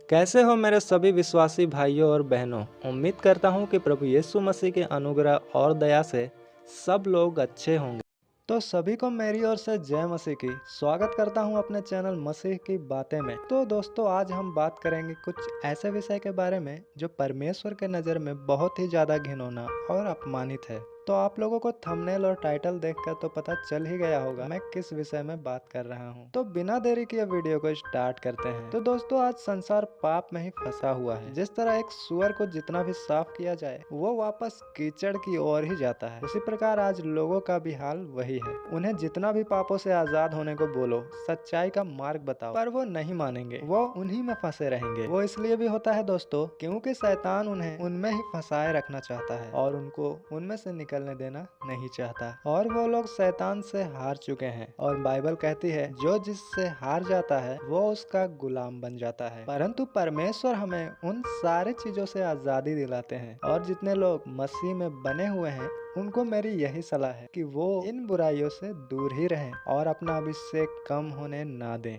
कैसे हो मेरे सभी विश्वासी भाइयों और बहनों। उम्मीद करता हूँ कि प्रभु यीशु मसीह के अनुग्रह और दया से सब लोग अच्छे होंगे। तो सभी को मेरी ओर से जय मसीह की। स्वागत करता हूँ अपने चैनल मसीह की बातें में। तो दोस्तों, आज हम बात करेंगे कुछ ऐसे विषय के बारे में जो परमेश्वर के नज़र में बहुत ही ज़्यादा घिनौना और अपमानित है। तो आप लोगों को थंबनेल और टाइटल देखकर तो पता चल ही गया होगा मैं किस विषय में बात कर रहा हूँ। तो बिना देरी किए वीडियो को स्टार्ट करते हैं। तो दोस्तों, आज संसार पाप में ही फंसा हुआ है। जिस तरह एक सुअर को जितना भी साफ किया जाए वो वापस कीचड़ की ओर ही जाता है, उसी प्रकार आज लोगों का भी हाल वही है। उन्हें जितना भी पापों से आजाद होने को बोलो, सच्चाई का मार्ग बताओ, पर वो नहीं मानेंगे। वो उन्हीं में फंसे रहेंगे। वो इसलिए भी होता है दोस्तों क्योंकि शैतान उन्हें उनमें ही फंसाए रखना चाहता है और उनको उनमें से निकलने देना नहीं चाहता। और वो लोग शैतान से हार चुके हैं और बाइबल कहती है जो जिससे हार जाता है वो उसका गुलाम बन जाता है। परंतु परमेश्वर हमें उन सारे चीजों से आजादी दिलाते हैं और जितने लोग मसीह में बने हुए हैं उनको मेरी यही सलाह है कि वो इन बुराइयों से दूर ही रहें और अपना अभिषेक कम होने ना दें।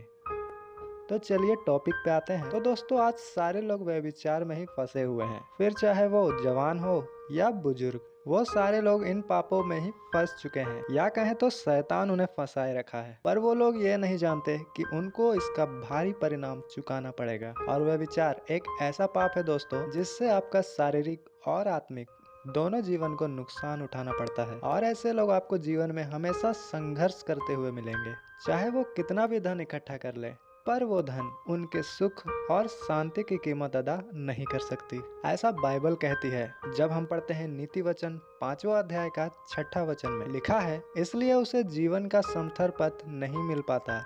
तो चलिए टॉपिक पे आते हैं। तो दोस्तों, आज सारे लोग व्यभिचार में ही फंसे हुए हैं, फिर चाहे वो जवान हो या बुजुर्ग, वो सारे लोग इन पापों में ही फंस चुके हैं, या कहें तो शैतान उन्हें फंसाए रखा है। पर वो लोग ये नहीं जानते कि उनको इसका भारी परिणाम चुकाना पड़ेगा। और व्यभिचार एक ऐसा पाप है दोस्तों जिससे आपका शारीरिक और आत्मिक दोनों जीवन को नुकसान उठाना पड़ता है। और ऐसे लोग आपको जीवन में हमेशा संघर्ष करते हुए मिलेंगे, चाहे वो कितना भी धन इकट्ठा कर ले, पर वो धन उनके सुख और शांति की कीमत अदा नहीं कर सकती। ऐसा बाइबल कहती है। जब हम पढ़ते हैं नीति वचन 5वां अध्याय का 6ठा वचन में लिखा है, इसलिए उसे जीवन का समथर पथ नहीं मिल पाता,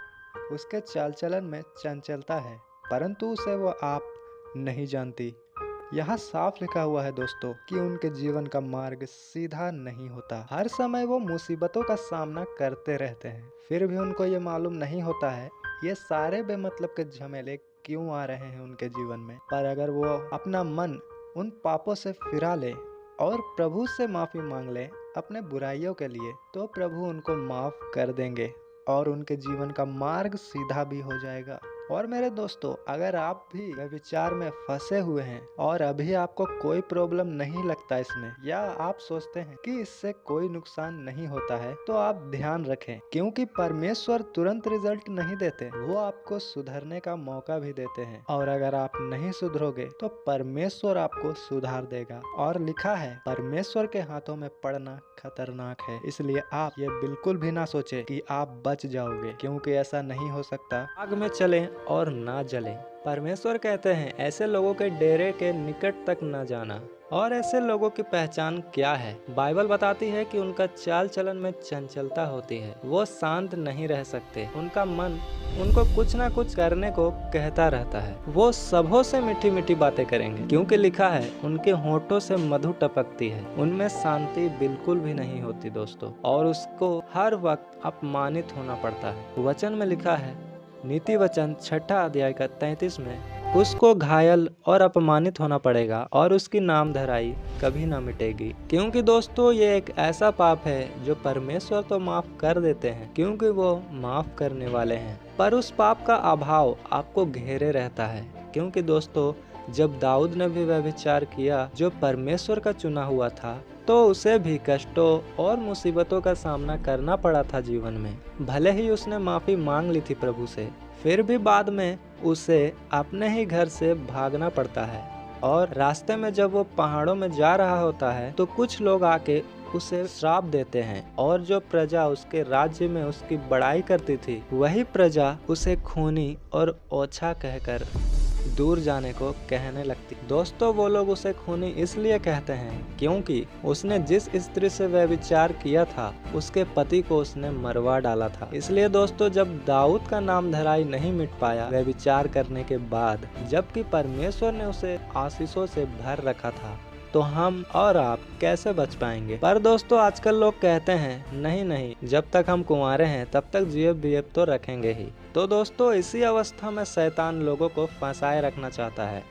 उसके चाल चलन में चंचलता है, परंतु उसे वो आप नहीं जानती। यहाँ साफ लिखा हुआ है दोस्तों कि उनके जीवन का मार्ग सीधा नहीं होता। हर समय वो मुसीबतों का सामना करते रहते हैं, फिर भी उनको ये मालूम नहीं होता है ये सारे बेमतलब के झमेले क्यों आ रहे हैं उनके जीवन में। पर अगर वो अपना मन उन पापों से फिरा ले और प्रभु से माफी मांग ले अपने बुराइयों के लिए, तो प्रभु उनको माफ कर देंगे और उनके जीवन का मार्ग सीधा भी हो जाएगा। और मेरे दोस्तों, अगर आप भी व्यभिचार में फंसे हुए हैं और अभी आपको कोई प्रॉब्लम नहीं लगता इसमें, या आप सोचते हैं कि इससे कोई नुकसान नहीं होता है, तो आप ध्यान रखें, क्योंकि परमेश्वर तुरंत रिजल्ट नहीं देते, वो आपको सुधरने का मौका भी देते हैं। और अगर आप नहीं सुधरोगे तो परमेश्वर आपको सुधार देगा। और लिखा है परमेश्वर के हाथों में पड़ना खतरनाक है, इसलिए आप ये बिल्कुल भी ना सोचे कि आप बच जाओगे, क्योंकि ऐसा नहीं हो सकता। आग में चलें और ना जलें। परमेश्वर कहते हैं ऐसे लोगों के डेरे के निकट तक न जाना। और ऐसे लोगों की पहचान क्या है? बाइबल बताती है कि उनका चाल चलन में चंचलता होती है, वो शांत नहीं रह सकते, उनका मन उनको कुछ ना कुछ करने को कहता रहता है। वो सबों से मीठी मीठी बातें करेंगे, क्योंकि लिखा है उनके होठों से मधु टपकती है। उनमें शांति बिल्कुल भी नहीं होती दोस्तों, और उसको हर वक्त अपमानित होना पड़ता है। वचन में लिखा है नीति वचन 6ठा अध्याय का 33 में, उसको घायल और अपमानित होना पड़ेगा और उसकी नाम धराई कभी ना मिटेगी। क्योंकि दोस्तों, ये एक ऐसा पाप है जो परमेश्वर तो माफ कर देते हैं क्योंकि वो माफ करने वाले हैं, पर उस पाप का अभाव आपको घेरे रहता है। क्योंकि दोस्तों, जब दाऊद ने भी व्यभिचार किया जो परमेश्वर का चुना हुआ था, तो उसे भी कष्टों और मुसीबतों का सामना करना पड़ा था जीवन में। भले ही उसने माफी मांग ली थी प्रभु से, फिर भी बाद में उसे अपने ही घर से भागना पड़ता है। और रास्ते में जब वो पहाड़ों में जा रहा होता है तो कुछ लोग आके उसे श्राप देते हैं, और जो प्रजा उसके राज्य में उसकी बड़ाई करती थी, वही प्रजा उसे खूनी और ओछा कहकर दूर जाने को कहने लगती। दोस्तों, वो लोग उसे खूनी इसलिए कहते हैं क्योंकि उसने जिस स्त्री से व्यभिचार किया था उसके पति को उसने मरवा डाला था। इसलिए दोस्तों, जब दाऊद का नाम धराई नहीं मिट पाया व्यभिचार करने के बाद, जबकि परमेश्वर ने उसे आशीषों से भर रखा था, तो हम और आप कैसे बच पाएंगे? पर दोस्तों, आजकल लोग कहते हैं नहीं नहीं, जब तक हम कुंवारे हैं तब तक जेब बीएब तो रखेंगे ही। तो दोस्तों, इसी अवस्था में शैतान लोगों को फंसाए रखना चाहता है।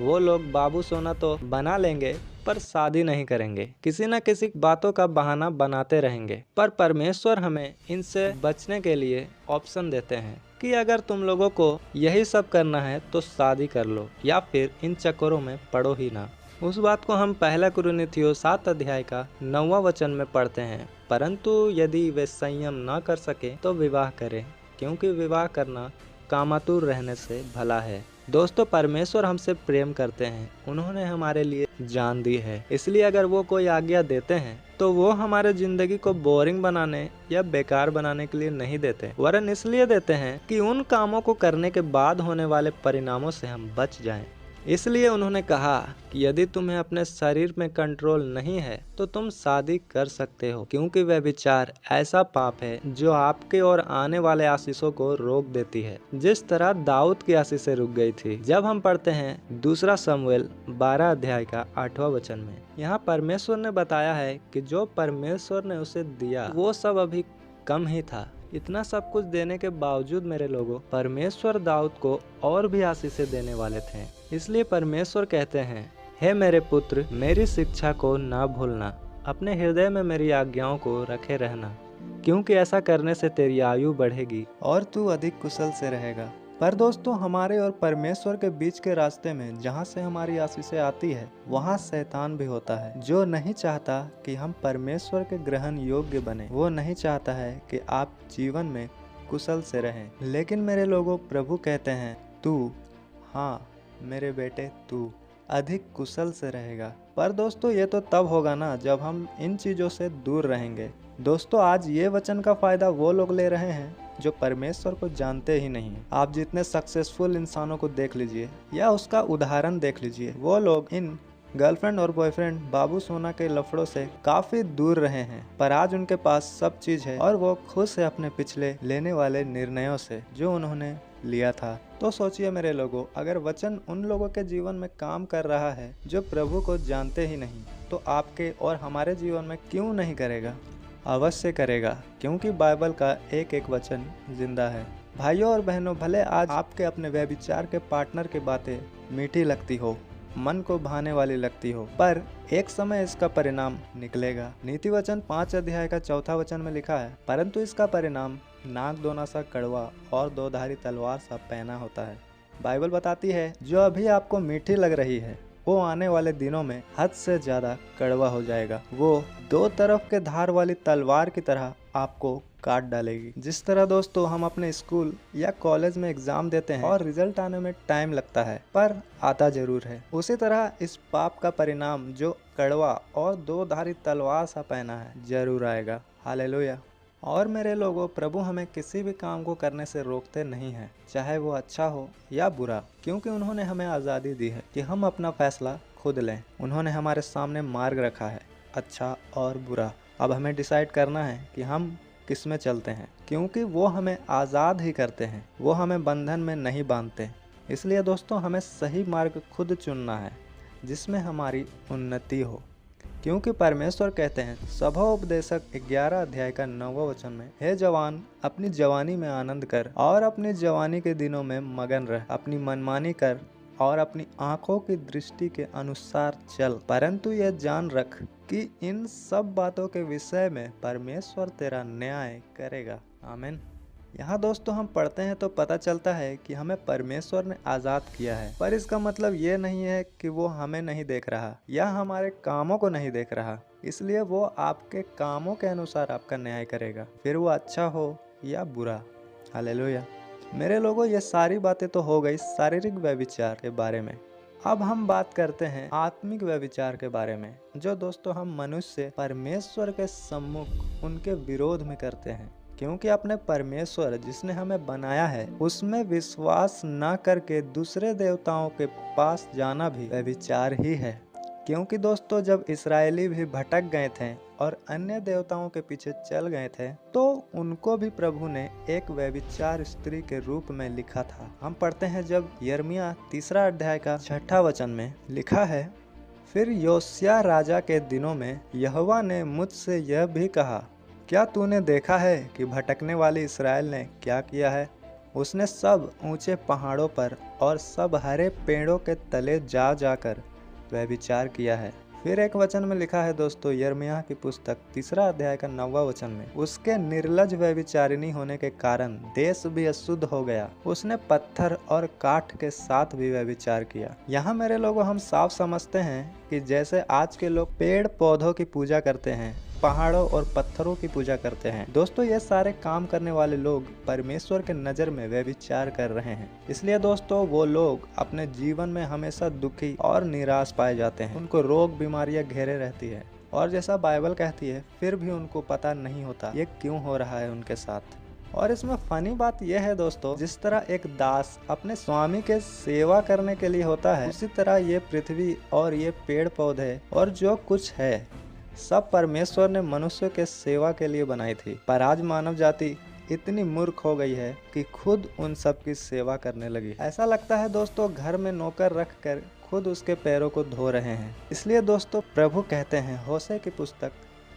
वो लोग बाबू सोना तो बना लेंगे पर शादी नहीं करेंगे, किसी न किसी बातों का बहाना बनाते रहेंगे। पर परमेश्वर हमें इनसे बचने के लिए ऑप्शन देते हैं। कि अगर तुम लोगों को यही सब करना है तो शादी कर लो या फिर इन चक्करों में पड़ो ही ना। उस बात को हम पहला कुरिन्थियों 7 अध्याय का 9वां वचन में पढ़ते हैं, परंतु यदि वे संयम न कर सके तो विवाह करें, क्योंकि विवाह करना कामातुर रहने से भला है। दोस्तों, परमेश्वर हमसे प्रेम करते हैं, उन्होंने हमारे लिए जान दी है, इसलिए अगर वो कोई आज्ञा देते हैं तो वो हमारे जिंदगी को बोरिंग बनाने या बेकार बनाने के लिए नहीं देते, वरन इसलिए देते हैं कि उन कामों को करने के बाद होने वाले परिणामों से हम बच जाएं। इसलिए उन्होंने कहा कि यदि तुम्हें अपने शरीर में कंट्रोल नहीं है तो तुम शादी कर सकते हो, क्योंकि व्यभिचार ऐसा पाप है जो आपके और आने वाले आशीषों को रोक देती है, जिस तरह दाऊद की आशीषें रुक गई थी। जब हम पढ़ते हैं दूसरा शमूएल 12 अध्याय का 8वां वचन में, यहाँ परमेश्वर ने बताया है कि जो परमेश्वर ने उसे दिया वो सब अभी कम ही था। इतना सब कुछ देने के बावजूद मेरे लोगों, परमेश्वर दाऊद को और भी आशीषें देने वाले थे। इसलिए परमेश्वर कहते हैं, हे मेरे पुत्र, मेरी शिक्षा को ना भूलना, अपने हृदय में मेरी आज्ञाओं को रखे रहना, क्योंकि ऐसा करने से तेरी आयु बढ़ेगी और तू अधिक कुशल से रहेगा। पर दोस्तों, हमारे और परमेश्वर के बीच के रास्ते में जहाँ से हमारी आशीषें आती है वहाँ शैतान भी होता है, जो नहीं चाहता कि हम परमेश्वर के ग्रहण योग्य बने। वो नहीं चाहता है कि आप जीवन में कुशल से रहें। लेकिन मेरे लोगों, प्रभु कहते हैं, तू, हाँ मेरे बेटे, तू अधिक कुशल से रहेगा। पर दोस्तों, ये तो तब होगा ना जब हम इन चीज़ों से दूर रहेंगे। दोस्तों, आज ये वचन का फायदा वो लोग ले रहे हैं जो परमेश्वर को जानते ही नहीं। आप जितने सक्सेसफुल इंसानों को देख लीजिए या उसका उदाहरण देख लीजिए, वो लोग इन गर्लफ्रेंड और बॉयफ्रेंड, बाबू सोना के लफड़ों से काफी दूर रहे हैं। पर आज उनके पास सब चीज है और वो खुश है अपने पिछले लेने वाले निर्णयों से जो उन्होंने लिया था। तो सोचिए मेरे लोगों, अगर वचन उन लोगों के जीवन में काम कर रहा है जो प्रभु को जानते ही नहीं, तो आपके और हमारे जीवन में क्यों नहीं करेगा? अवश्य करेगा, क्योंकि बाइबल का एक एक वचन जिंदा है। भाइयों और बहनों, भले आज आपके अपने व्यभिचार के पार्टनर की बातें मीठी लगती हो, मन को भाने वाली लगती हो, पर एक समय इसका परिणाम निकलेगा। नीति वचन 5 अध्याय का 4वां वचन में लिखा है, परंतु इसका परिणाम नाक दोना सा कड़वा और दोधारी तलवार सा पैना होता है। बाइबल बताती है, जो अभी आपको मीठी लग रही है वो आने वाले दिनों में हद से ज्यादा कड़वा हो जाएगा। वो 2 तरफ के धार वाली तलवार की तरह आपको काट डालेगी। जिस तरह दोस्तों हम अपने स्कूल या कॉलेज में एग्जाम देते हैं और रिजल्ट आने में टाइम लगता है पर आता जरूर है, उसी तरह इस पाप का परिणाम जो कड़वा और 2 धारी तलवार सा पहना है जरूर आएगा। हालेलुया। और मेरे लोगों, प्रभु हमें किसी भी काम को करने से रोकते नहीं हैं, चाहे वो अच्छा हो या बुरा, क्योंकि उन्होंने हमें आज़ादी दी है कि हम अपना फैसला खुद लें। उन्होंने हमारे सामने मार्ग रखा है, अच्छा और बुरा। अब हमें डिसाइड करना है कि हम किस में चलते हैं, क्योंकि वो हमें आज़ाद ही करते हैं, वो हमें बंधन में नहीं बांधते। इसलिए दोस्तों, हमें सही मार्ग खुद चुनना है जिसमें हमारी उन्नति हो, क्योंकि परमेश्वर कहते हैं सभा उपदेशक 11 अध्याय का 9वां वचन में, हे जवान, अपनी जवानी में आनंद कर और अपनी जवानी के दिनों में मगन रह, अपनी मनमानी कर और अपनी आंखों की दृष्टि के अनुसार चल, परंतु यह जान रख कि इन सब बातों के विषय में परमेश्वर तेरा न्याय करेगा। आमीन। यहाँ दोस्तों हम पढ़ते हैं तो पता चलता है कि हमें परमेश्वर ने आज़ाद किया है, पर इसका मतलब ये नहीं है कि वो हमें नहीं देख रहा या हमारे कामों को नहीं देख रहा। इसलिए वो आपके कामों के अनुसार आपका न्याय करेगा, फिर वो अच्छा हो या बुरा। हालेलुया। मेरे लोगों, ये सारी बातें तो हो गई शारीरिक व्यभिचार के बारे में। अब हम बात करते हैं आत्मिक व्यभिचार के बारे में, जो दोस्तों हम मनुष्य परमेश्वर के सम्मुख उनके विरोध में करते हैं, क्योंकि अपने परमेश्वर जिसने हमें बनाया है उसमें विश्वास न करके दूसरे देवताओं के पास जाना भी व्यभिचार ही है। क्योंकि दोस्तों जब इस्राएली भी भटक गए थे और अन्य देवताओं के पीछे चल गए थे तो उनको भी प्रभु ने एक व्यभिचार स्त्री के रूप में लिखा था। हम पढ़ते हैं जब यिर्मयाह 3 अध्याय का 6वां वचन में लिखा है, फिर योशिय्याह राजा के दिनों में यहोवा ने मुझसे यह भी कहा, क्या तूने देखा है कि भटकने वाली इस्राएल ने क्या किया है? उसने सब ऊंचे पहाड़ों पर और सब हरे पेड़ों के तले जा जाकर व्यभिचार किया है। फिर एक वचन में लिखा है दोस्तों, यिर्मयाह की पुस्तक 3 अध्याय का 9वां वचन में, उसके निर्लज व्यभिचारिणी होने के कारण देश भी अशुद्ध हो गया, उसने पत्थर और काठ के साथ भी व्यभिचार किया। यहाँ मेरे लोगों हम साफ समझते हैं कि जैसे आज के लोग पेड़ पौधों की पूजा करते हैं, पहाड़ों और पत्थरों की पूजा करते हैं, दोस्तों ये सारे काम करने वाले लोग परमेश्वर के नजर में व्यभिचार कर रहे हैं। इसलिए दोस्तों वो लोग अपने जीवन में हमेशा दुखी और निराश पाए जाते हैं, उनको रोग बीमारियां घेरे रहती है और जैसा बाइबल कहती है फिर भी उनको पता नहीं होता ये क्यों हो रहा है उनके साथ। और इसमें फनी बात यह है दोस्तों, जिस तरह एक दास अपने स्वामी के सेवा करने के लिए होता है, उसी तरह ये पृथ्वी और ये पेड़ पौधे और जो कुछ है सब परमेश्वर ने मनुष्य के सेवा के लिए बनाई थी। पर आज मानव जाति इतनी मूर्ख हो गई है कि खुद उन सब की सेवा करने लगी। ऐसा लगता है दोस्तों घर में नौकर रख कर खुद उसके पैरों को धो रहे हैं। इसलिए दोस्तों प्रभु कहते हैं होशे की पुस्तक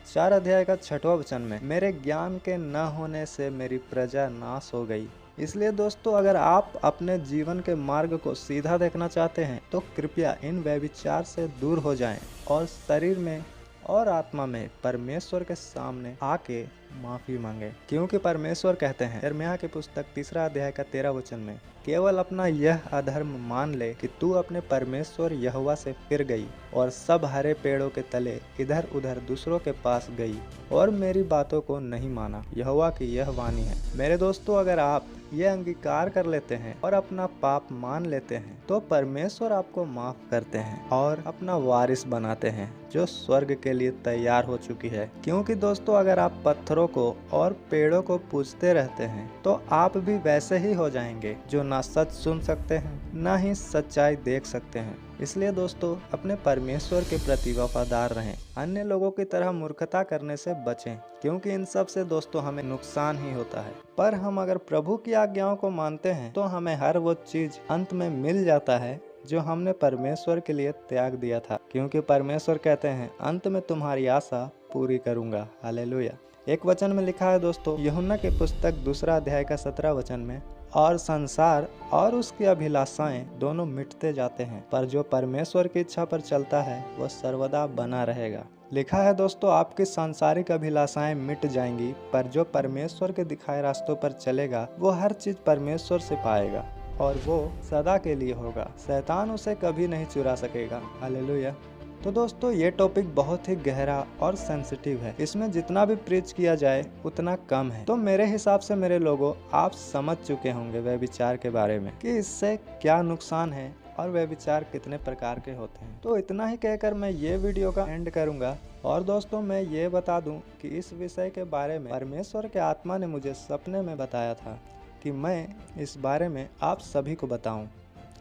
4 अध्याय का 6वां वचन में, मेरे ज्ञान के न होने से मेरी प्रजा नाश हो गई। इसलिए दोस्तों अगर आप अपने जीवन के मार्ग को सीधा देखना चाहते हैं तो कृपया इन व्यभिचार से दूर हो जाएं और शरीर में और आत्मा में परमेश्वर के सामने आके माफी मांगे, क्योंकि परमेश्वर कहते हैं यिर्मयाह की पुस्तक 3 अध्याय का 13 वचन में, केवल अपना यह अधर्म मान ले कि तू अपने परमेश्वर यहोवा से फिर गई और सब हरे पेड़ों के तले इधर उधर दूसरों के पास गई और मेरी बातों को नहीं माना। यहोवा की यह वाणी है। मेरे दोस्तों अगर आप ये अंगीकार कर लेते हैं और अपना पाप मान लेते हैं तो परमेश्वर आपको माफ करते हैं और अपना वारिस बनाते हैं जो स्वर्ग के लिए तैयार हो चुकी है। क्योंकि दोस्तों अगर आप पत्थरों को और पेड़ों को पूजते रहते हैं तो आप भी वैसे ही हो जाएंगे जो ना सच सुन सकते हैं ना ही सच्चाई देख सकते हैं। इसलिए दोस्तों अपने परमेश्वर के प्रति वफादार रहें, अन्य लोगों की तरह मूर्खता करने से बचें, क्योंकि इन सब से दोस्तों हमें नुकसान ही होता है। पर हम अगर प्रभु की आज्ञाओं को मानते हैं तो हमें हर वो चीज अंत में मिल जाता है जो हमने परमेश्वर के लिए त्याग दिया था, क्योंकि परमेश्वर कहते हैं अंत में तुम्हारी आशा पूरी करूंगा। हालेलुया। एक वचन में लिखा है दोस्तों यूहन्ना की पुस्तक 2 अध्याय का 17 वचन में, और संसार और उसकी अभिलाषाएं दोनों मिटते जाते हैं, पर जो परमेश्वर की इच्छा पर चलता है वह सर्वदा बना रहेगा। लिखा है दोस्तों आपकी सांसारिक अभिलाषाएं मिट जाएंगी, पर जो परमेश्वर के दिखाए रास्तों पर चलेगा वो हर चीज परमेश्वर से पाएगा और वो सदा के लिए होगा। शैतान उसे कभी नहीं चुरा सकेगा। हालेलुया। तो दोस्तों ये टॉपिक बहुत ही गहरा और सेंसिटिव है, इसमें जितना भी प्रीच किया जाए उतना कम है। तो मेरे हिसाब से मेरे लोगों आप समझ चुके होंगे व्यभिचार के बारे में कि इससे क्या नुकसान है और व्यभिचार कितने प्रकार के होते हैं। तो इतना ही कहकर मैं ये वीडियो का एंड करूंगा। और दोस्तों मैं ये बता दूं कि इस विषय के बारे में परमेश्वर के आत्मा ने मुझे सपने में बताया था कि मैं इस बारे में आप सभी को बताऊं।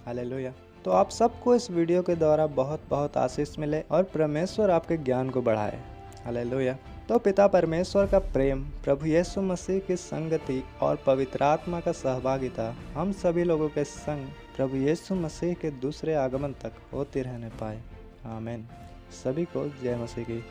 हालेलुया। तो आप सबको इस वीडियो के द्वारा बहुत बहुत आशीष मिले और परमेश्वर आपके ज्ञान को बढ़ाए। हालेलुया। तो पिता परमेश्वर का प्रेम, प्रभु यीशु मसीह की संगति और पवित्र आत्मा का सहभागिता हम सभी लोगों के संग प्रभु यीशु मसीह के दूसरे आगमन तक होती रहने पाए। आमीन। सभी को जय मसीह की।